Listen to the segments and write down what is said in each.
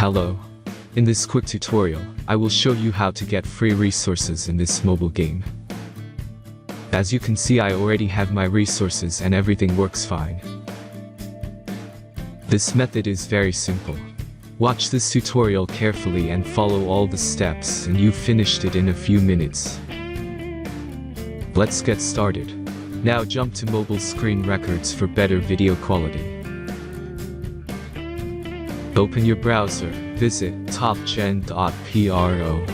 Hello. In this quick tutorial, I will show you how to get free resources in this mobile game. As you can see, I already have my resources and everything works fine. This method is very simple. Watch this tutorial carefully and follow all the steps and you've finished it in a few minutes. Let's get started. Now jump to mobile screen records for better video quality. Open your browser, visit topgen.pro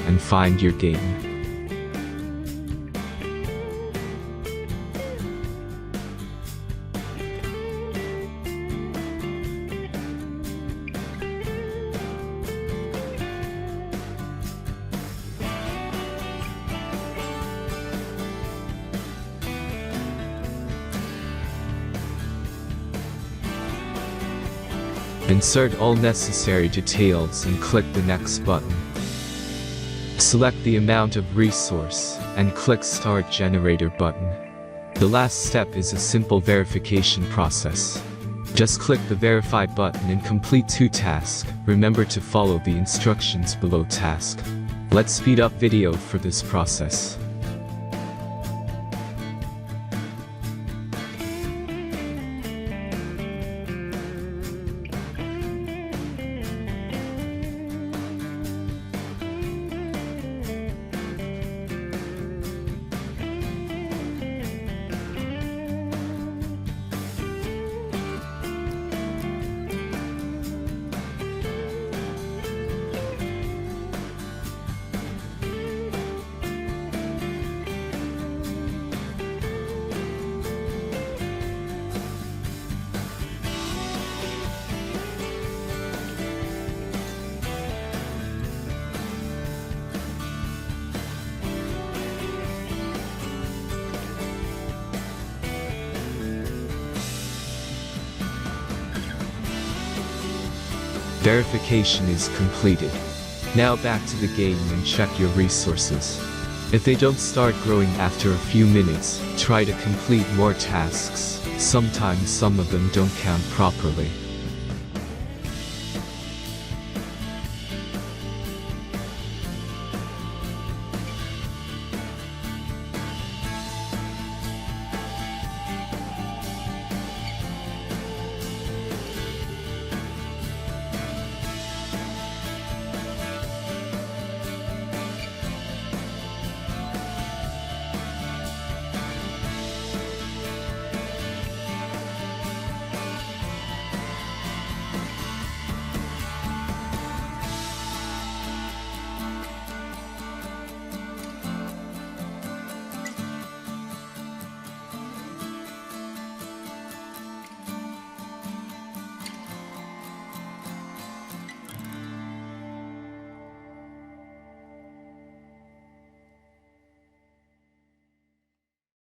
and find your game. Insert all necessary details and click the next button. Select the amount of resource and click Start Generator button. The last step is a simple verification process. Just click the Verify button and complete 2 tasks. Remember to follow the instructions below task. Let's speed up video for this process. Verification is completed. Now back to the game and check your resources. If they don't start growing after a few minutes, try to complete more tasks. Sometimes some of them don't count properly.